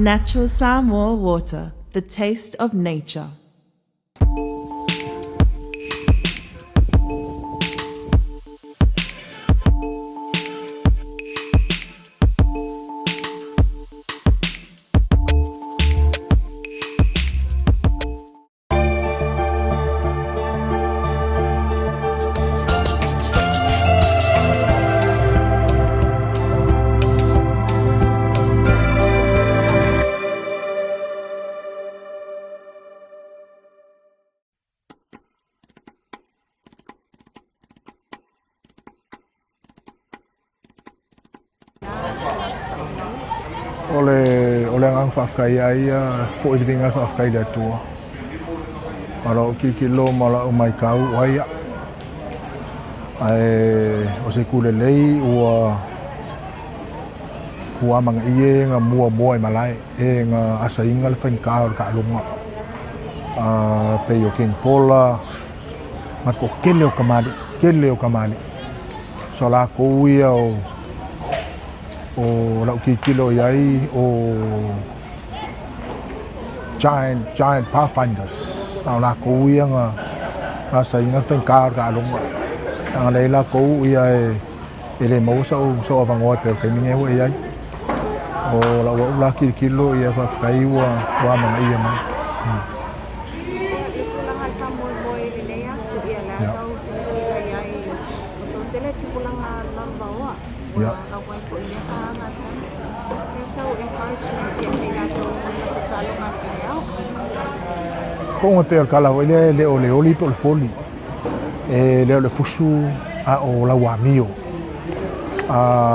Natural Samoa water, the taste of nature. Ole ang whafkai ai fo i vinga whafkai da tua. Mara ki kilo mara mai kau ai. Ai o se kule lei ua manga ie nga mua moi malai e nga asa inga le fain kau ka lunga. Pe yo king pola mat ko kele o kamali. So la ko ia o lau ki kilo iai o giant pathfinders au la ko ia nga asa inga fain kau ka lunga. Ang lei la ko ia e le mo so avangoa pe ke minge ho iai o la ki kilo ia fa fkai wa manga ia ma. Ko me pe kala le oli por foli le fusu a o la wa mio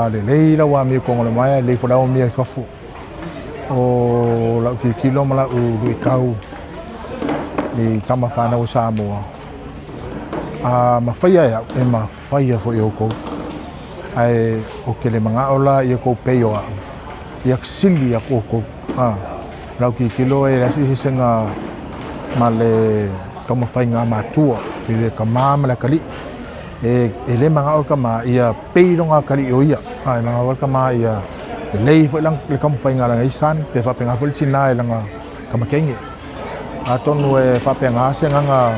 le la wa mio con le mai le fora o mio fafu o la ki kilo mala u kau ni tama fana o Samoa ma faia ya e ma faia fo yo ko ai o ke le manga ola ye ko peyo a ya sili ya ko la ki kilo e la si senga male como fai nga matua le kama la kali e le manga o kama ia peiro nga kali o ia ai manga o kama ia le fo lang le como fai nga la isan pe fa penga fol china la nga kama kenge atonu e fa penga se nga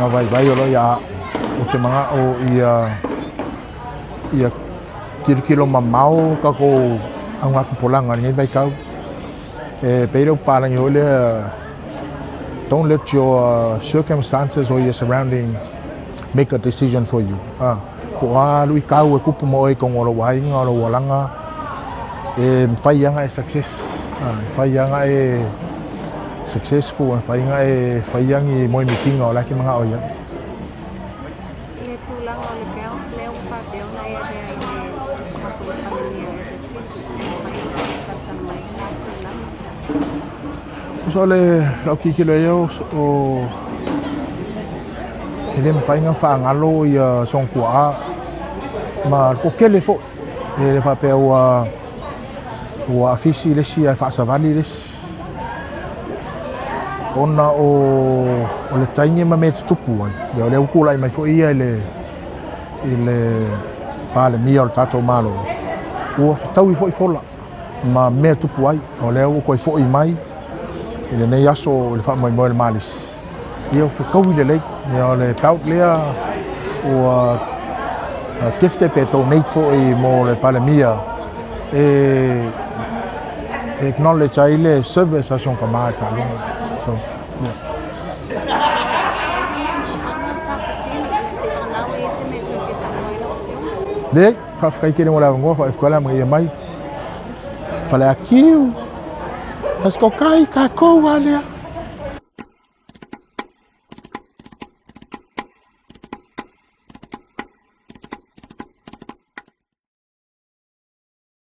vai lo ya o ke manga o ia kilo mamau ka ko anga ko polanga ni vai kau e peiro para ni ole. Don't let your circumstances or your surrounding make a decision for you. Ko lui kau e kupu mo e kong oro wainga oro walanga e whaianga e success. Whaianga e successful, whaianga e whaiangi moi mikinga o laki mga oia. Le tulang o le bounce leo pa beo na ia de ai le tusumako le palemia as a tribute to mai katamai na tulang. So le lau ki kilo eo o he me whainga whaangalo i song kua ma ko kele fo e le whape ua afisi lesi a whaasavali lesi ona o le tainge ma me tupu ai ia o le ukula i mai fo ia i le pale mia o le tato malo ua whetau i fo i fola ma me tupu ai o le u koi fo i mai ile nei aso le fa moi le malis ia fe kau le ia le paut lea o kifte pe donate fo e mo le palemia e acknowledge ai le service a son kama ka lo so de fa fa ke mo la ngo fa ko la mai mai fa la kiu Faz kokai ka ko wale